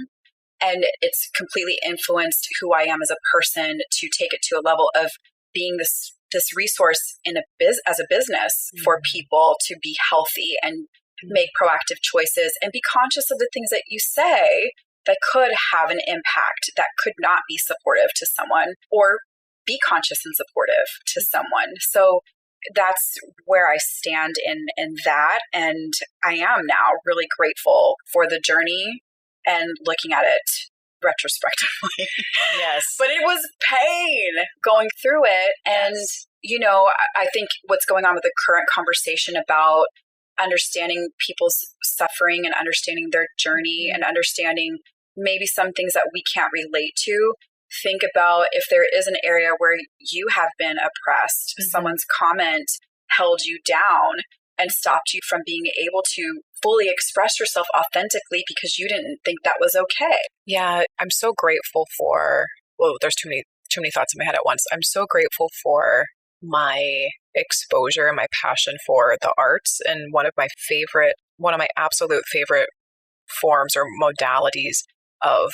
And it's completely influenced who I am as a person to take it to a level of being this resource as a business mm-hmm. for people to be healthy and make proactive choices and be conscious of the things that you say that could have an impact that could not be supportive to someone, or be conscious and supportive to someone. So that's where I stand in that. And I am now really grateful for the journey and looking at it retrospectively. Yes. But it was pain going through it. And, I think what's going on with the current conversation about understanding people's suffering and understanding their journey and understanding maybe some things that we can't relate to. Think about if there is an area where you have been oppressed, mm-hmm. someone's comment held you down and stopped you from being able to fully express yourself authentically because you didn't think that was okay. Yeah, I'm so grateful for, there's too many thoughts in my head at once. I'm so grateful for my exposure and my passion for the arts. And one of my absolute favorite forms or modalities of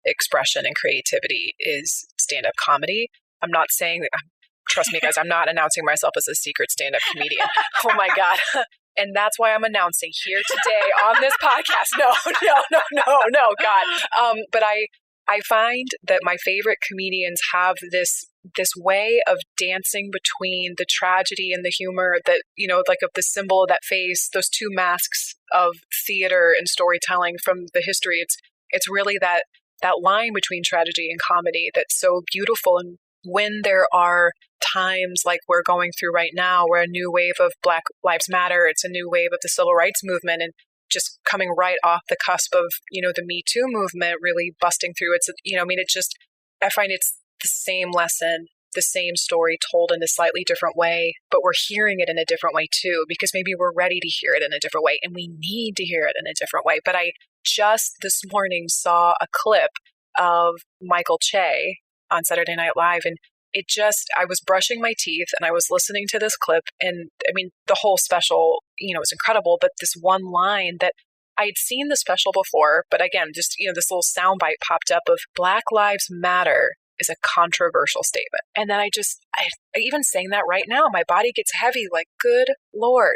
expression and creativity is stand-up comedy. I'm not saying, trust me guys, I'm not announcing myself as a secret stand-up comedian. Oh my God. And that's why I'm announcing here today on this podcast. No, God. But I find that my favorite comedians have this way of dancing between the tragedy and the humor that, like of the symbol of that face, those two masks of theater and storytelling from the history. It's really that line between tragedy and comedy that's so beautiful. And when there are times like we're going through right now, where a new wave of Black Lives Matter, it's a new wave of the civil rights movement, and just coming right off the cusp of, the Me Too movement really busting through. I find it's the same lesson, the same story told in a slightly different way, but we're hearing it in a different way too, because maybe we're ready to hear it in a different way, and we need to hear it in a different way. But I just this morning saw a clip of Michael Che on Saturday Night Live, and I was brushing my teeth and I was listening to this clip, and the whole special, was incredible, but this one line that I had seen the special before, but again, just, this little soundbite popped up of Black Lives Matter is a controversial statement. And then I even saying that right now, my body gets heavy, like, good Lord.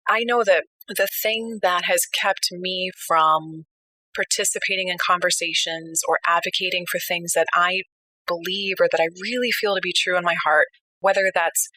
I know that the thing that has kept me from participating in conversations or advocating for things that I believe or that I really feel to be true in my heart, whether that's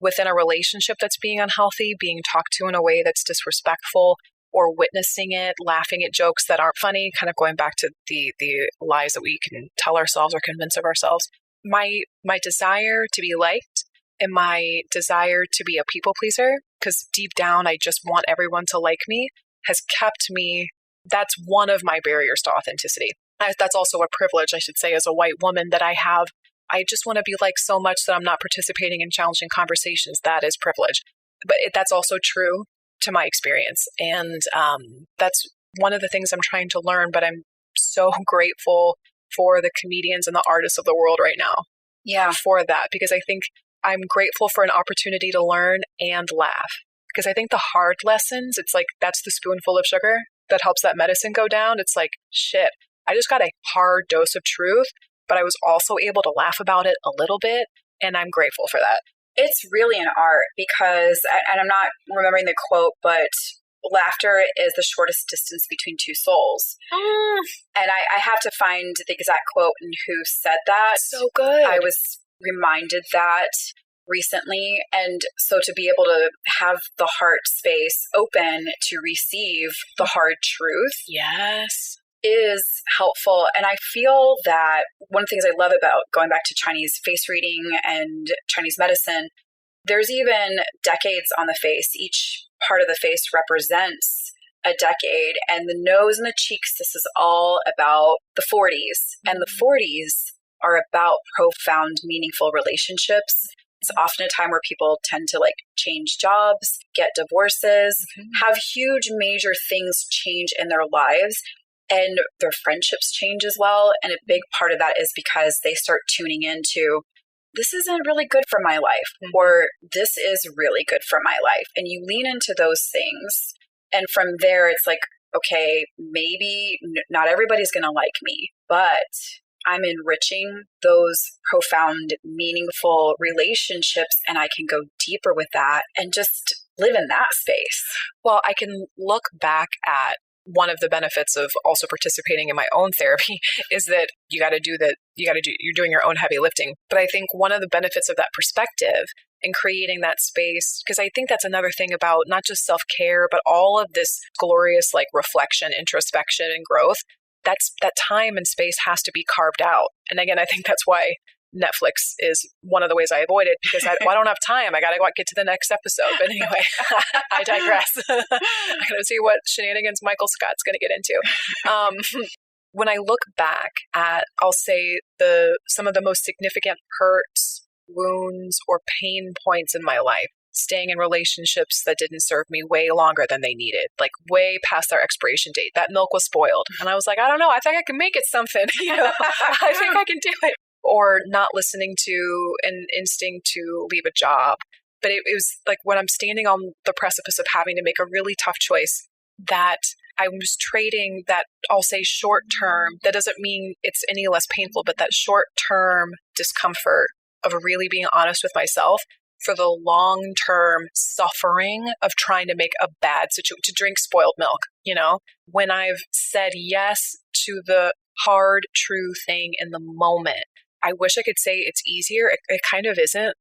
within a relationship that's being unhealthy, being talked to in a way that's disrespectful, or witnessing it, laughing at jokes that aren't funny, kind of going back to the lies that we can tell ourselves or convince of ourselves. My desire to be liked and my desire to be a people pleaser, because deep down I just want everyone to like me, has kept me. That's one of my barriers to authenticity. That's also a privilege, I should say, as a white woman, that I have. I just want to be liked so much that I'm not participating in challenging conversations. That is privilege. But that's also true to my experience. And that's one of the things I'm trying to learn, but I'm so grateful for the comedians and the artists of the world right now. Yeah. For that, because I think I'm grateful for an opportunity to learn and laugh. Because I think the hard lessons, it's like, that's the spoonful of sugar that helps that medicine go down. It's like, shit, I just got a hard dose of truth, but I was also able to laugh about it a little bit. And I'm grateful for that. It's really an art because, and I'm not remembering the quote, but laughter is the shortest distance between two souls. And I have to find the exact quote and who said that. So good. I was reminded that recently. And so to be able to have the heart space open to receive the hard truth. Yes. Is helpful. And I feel that one of the things I love about going back to Chinese face reading and Chinese medicine, there's even decades on the face. Each part of the face represents a decade. And the nose and the cheeks, this is all about the 40s. And the 40s are about profound, meaningful relationships. It's often a time where people tend to change jobs, get divorces, have huge major things change in their lives. And their friendships change as well. And a big part of that is because they start tuning into, this isn't really good for my life, or this is really good for my life. And you lean into those things. And from there, it's like, okay, maybe not everybody's going to like me, but I'm enriching those profound, meaningful relationships, and I can go deeper with that and just live in that space. Well, I can look back at one of the benefits of also participating in my own therapy is that you're doing your own heavy lifting. But I think one of the benefits of that perspective and creating that space, because I think that's another thing about not just self-care, but all of this glorious reflection, introspection, and growth. That time and space has to be carved out. And again, I think that's why Netflix is one of the ways I avoid it, because I don't have time. I got to get to the next episode. But anyway, I digress. I got to see what shenanigans Michael Scott's going to get into. When I look back at, I'll say, some of the most significant hurts, wounds, or pain points in my life, staying in relationships that didn't serve me way longer than they needed, way past their expiration date. That milk was spoiled. And I was like, I don't know. I think I can make it something. I think I can do it. Or not listening to an instinct to leave a job. But it was when I'm standing on the precipice of having to make a really tough choice, that I was trading that, I'll say short term. That doesn't mean it's any less painful, but that short term discomfort of really being honest with myself for the long term suffering of trying to make a bad situation, to drink spoiled milk, when I've said yes to the hard, true thing in the moment. I wish I could say it's easier. It kind of isn't,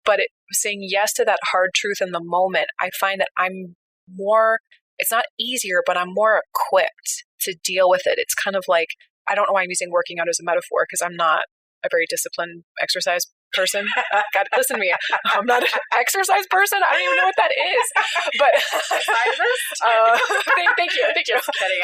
but saying yes to that hard truth in the moment, I find that I'm more, it's not easier, but I'm more equipped to deal with it. It's kind of like, I don't know why I'm using working out as a metaphor, because I'm not a very disciplined exercise person. God, listen to me. I'm not an exercise person. I don't even know what that is. But thank you. Just kidding.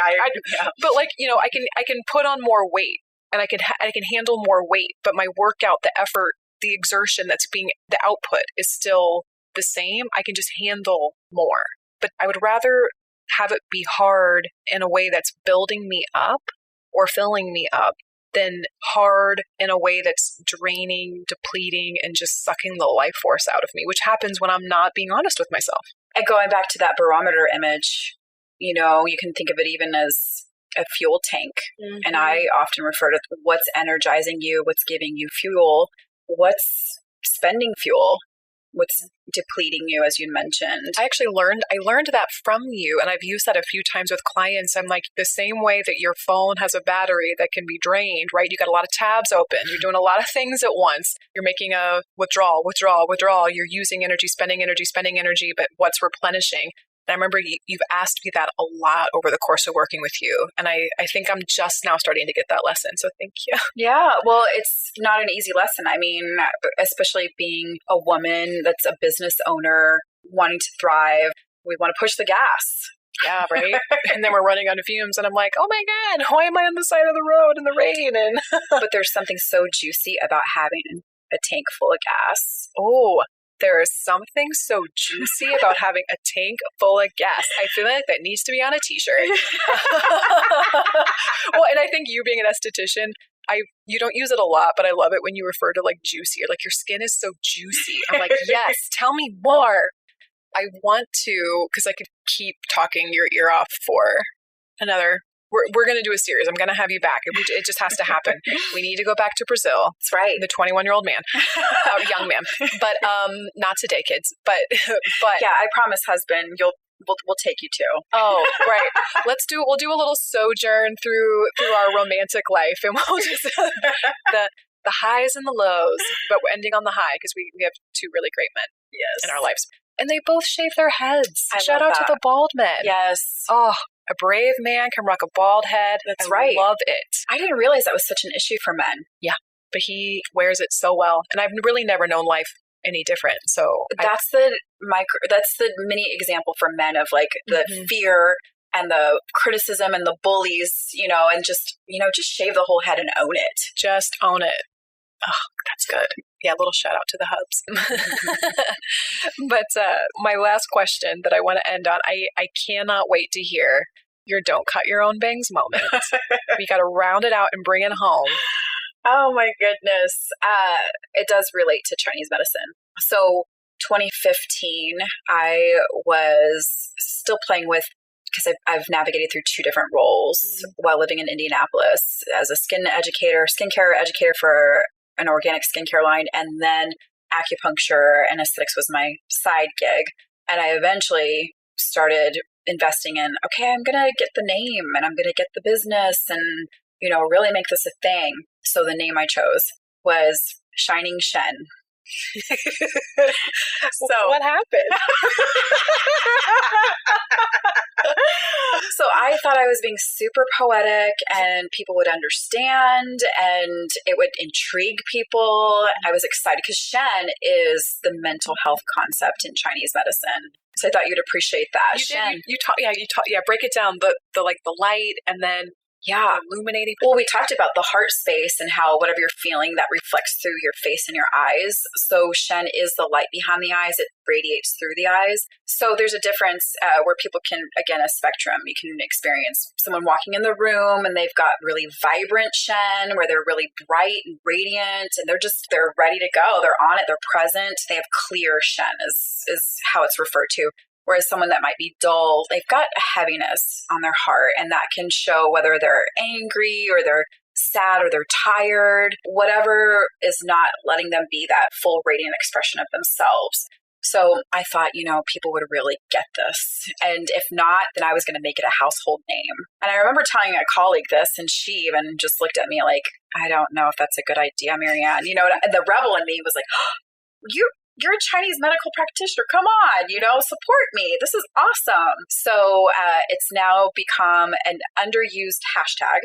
But I can put on more weight, and I can handle more weight. But my workout, the effort, the exertion the output is still the same. I can just handle more. But I would rather have it be hard in a way that's building me up or filling me up than hard in a way that's draining, depleting, and just sucking the life force out of me, which happens when I'm not being honest with myself. And going back to that barometer image, you can think of it even as a fuel tank. Mm-hmm. And I often refer to what's energizing you, what's giving you fuel, what's spending fuel, what's depleting you, as you mentioned. I learned that from you, and I've used that a few times with clients. I'm like, the same way that your phone has a battery that can be drained, right? You got a lot of tabs open. You're doing a lot of things at once. You're making a withdrawal. You're using energy, spending energy, but what's replenishing? And I remember you've asked me that a lot over the course of working with you. And I think I'm just now starting to get that lesson. So thank you. Yeah. Well, it's not an easy lesson. I mean, especially being a woman that's a business owner, wanting to thrive, we want to push the gas. Yeah, right? And then we're running on fumes. And I'm like, oh my God, why am I on the side of the road in the rain? And But there's something so juicy about having a tank full of gas. Oh, there is something so juicy about having a tank full of gas. I feel like that needs to be on a t-shirt. Well, and I think you being an esthetician, you don't use it a lot, but I love it when you refer to like juicy, or like your skin is so juicy. I'm like, yes, tell me more. I want to, because I could keep talking your ear off for another. We're going to do a series. I'm going to have you back. It just has to happen. We need to go back to Brazil. That's right. The 21-year-old man, young man, but not today, kids. But yeah, I promise, husband, we'll take you too. Oh, right. We'll do a little sojourn through our romantic life, and we'll just the highs and the lows, but we're ending on the high because we have two really great men in our lives, and they both shave their heads. Shout out to the bald men. Yes. Oh. A brave man can rock a bald head. That's right. I love it. I didn't realize that was such an issue for men. Yeah, but he wears it so well. And I've really never known life any different. So that's the mini example for men of like the fear and the criticism and the bullies, and just shave the whole head and own it. Just own it. Oh, that's good. Yeah, a little shout out to the hubs. But my last question that I want to end on, I cannot wait to hear your don't cut your own bangs moment. We got to round it out and bring it home. Oh my goodness. It does relate to Chinese medicine. So 2015, I was still playing with, because I've navigated through two different roles while living in Indianapolis as a skincare educator for an organic skincare line, and then acupuncture and aesthetics was my side gig. And I eventually started investing in, okay, I'm going to get the name and I'm going to get the business and, really make this a thing. So the name I chose was Shining Shen. So what happened? So I thought I was being super poetic and people would understand and it would intrigue people. I was excited because Shen is the mental health concept in Chinese medicine. So I thought you'd appreciate that. You taught, break it down, the light, and then illuminating. Well, we talked about the heart space and how whatever you're feeling, that reflects through your face and your eyes. So Shen is the light behind the eyes. It radiates through the eyes. So there's a difference where people can, again, a spectrum. You can experience someone walking in the room and they've got really vibrant Shen where they're really bright and radiant and they're ready to go. They're on it. They're present. They have clear Shen is how it's referred to. Whereas someone that might be dull, they've got a heaviness on their heart, and that can show whether they're angry or they're sad or they're tired, whatever is not letting them be that full radiant expression of themselves. So I thought, people would really get this. And if not, then I was going to make it a household name. And I remember telling a colleague this, and she even just looked at me like, I don't know if that's a good idea, Marianne. The rebel in me was like, oh, you're a Chinese medical practitioner. Come on, support me. This is awesome. So it's now become an underused hashtag.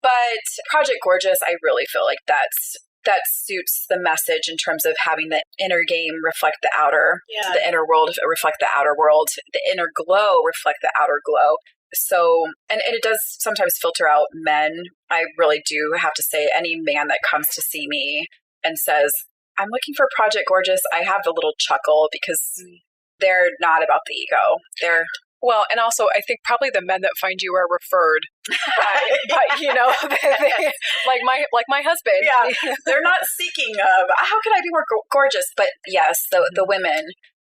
But Project Gorgeous, I really feel like that suits the message in terms of having the inner game reflect the outer, the inner world reflect the outer world, the inner glow reflect the outer glow. So, and it does sometimes filter out men. I really do have to say, any man that comes to see me and says, I'm looking for Project Gorgeous, I have a little chuckle because they're not about the ego. Well, and also I think probably the men that find you are referred by they, like my husband. Yeah, they're not seeking how can I be more gorgeous? But yes, the women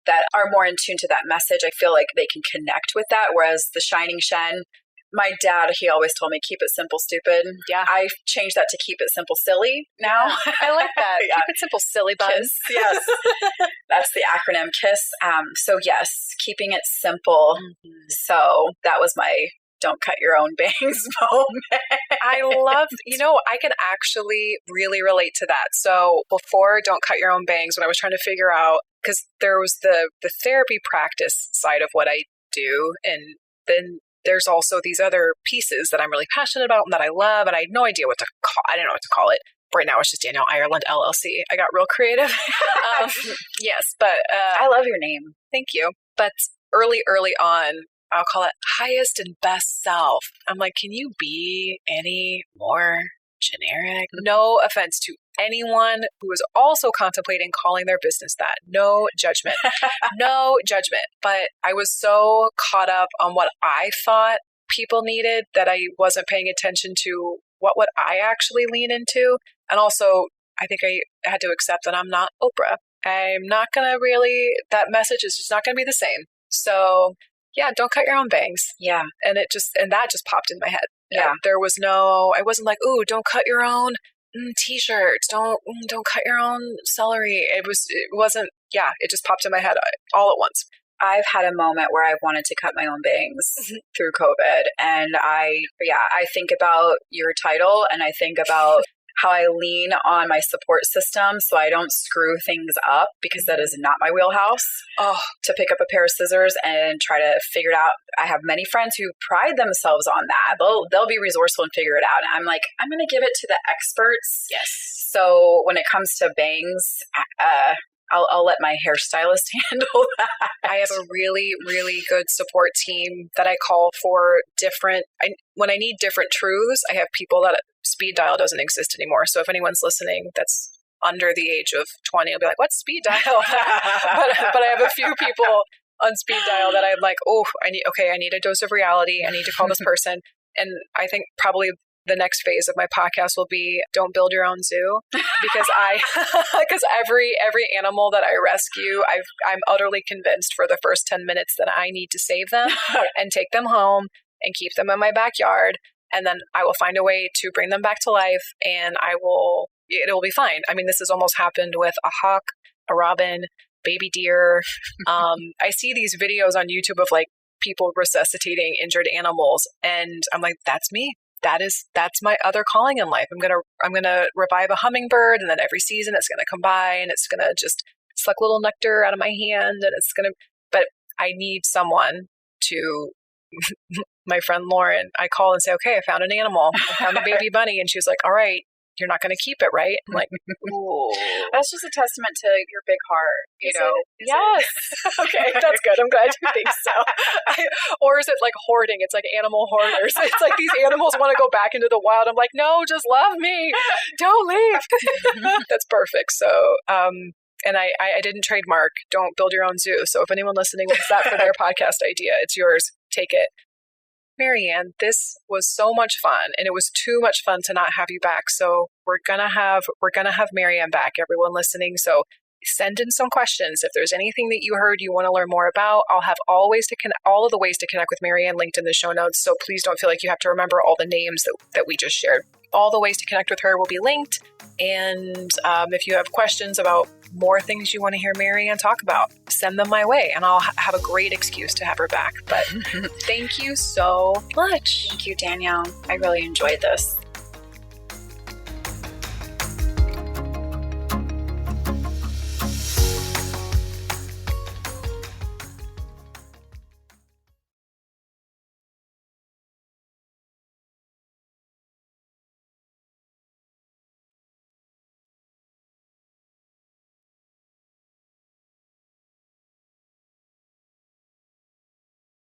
that are more in tune to that message, I feel like they can connect with that. Whereas the Shining Shen, my dad, he always told me, keep it simple, stupid. Yeah. I've changed that to keep it simple, silly now. Yeah. I like that. Yeah. Keep it simple, silly buns. KISS, yes. That's the acronym KISS. So yes, keeping it simple. Mm-hmm. So that was my don't cut your own bangs moment. I love, I can actually really relate to that. So before Don't Cut Your Own Bangs, when I was trying to figure out, because there was the therapy practice side of what I do, and then there's also these other pieces that I'm really passionate about and that I love, and I had no idea what to call. I didn't know what to call it. Right now, it's just Danielle Ireland LLC. I got real creative. Yes, but I love your name. Thank you. But early on, I'll call it highest and best self. I'm like, can you be any more generic? No offense to anyone who is also contemplating calling their business that. No judgment. No judgment. But I was so caught up on what I thought people needed that I wasn't paying attention to what would I actually lean into. And also, I think I had to accept that I'm not Oprah. I'm not going to that message is just not going to be the same. So yeah, don't cut your own bangs. Yeah. And that just popped in my head. Yeah. There was I wasn't like, ooh, don't cut your own t-shirts. Don't cut your own celery. It wasn't, it just popped in my head all at once. I've had a moment where I wanted to cut my own bangs through COVID. And I think about your title, and I think about how I lean on my support system so I don't screw things up, because that is not my wheelhouse. To pick up a pair of scissors and try to figure it out. I have many friends who pride themselves on that. They'll be resourceful and figure it out. And I'm like, I'm going to give it to the experts. Yes. So when it comes to bangs, I'll let my hairstylist handle that. I have a really, really good support team that I call for when I need different truths. I have people that speed dial doesn't exist anymore. So if anyone's listening that's under the age of 20, I'll be like, what's speed dial? but I have a few people on speed dial that I'm like, I need a dose of reality. I need to call this person. And I think probably the next phase of my podcast will be don't build your own zoo, because because every animal that I rescue, I'm utterly convinced for the first 10 minutes that I need to save them and take them home and keep them in my backyard. And then I will find a way to bring them back to life, and it'll be fine. I mean, this has almost happened with a hawk, a robin, baby deer. I see these videos on YouTube of like people resuscitating injured animals, and I'm like, that's me. That's my other calling in life. I'm gonna revive a hummingbird, and then every season it's gonna come by and it's gonna just suck little nectar out of my hand, and but I need someone to. My friend Lauren, I call and say, okay, I found an animal. I found a baby bunny. And she was like, all right, you're not going to keep it, right? I'm like, ooh. That's just a testament to your big heart, Yes. Okay, that's good. I'm glad you think so. Or is it like hoarding? It's like animal hoarders. It's like these animals want to go back into the wild. I'm like, no, just love me. Don't leave. That's perfect. So, and I didn't trademark Don't Build Your Own Zoo. So if anyone listening wants that for their podcast idea, it's yours. Take it. Marianne, this was so much fun, and it was too much fun to not have you back. So we're gonna have Marianne back, everyone listening. So send in some questions. If there's anything that you heard you want to learn more about, I'll have all of the ways to connect with Marianne linked in the show notes. So please don't feel like you have to remember all the names that we just shared. All the ways to connect with her will be linked. And if you have questions about more things you want to hear Marianne talk about, send them my way and I'll have a great excuse to have her back. But thank you so much. Thank you, Danielle. I really enjoyed this.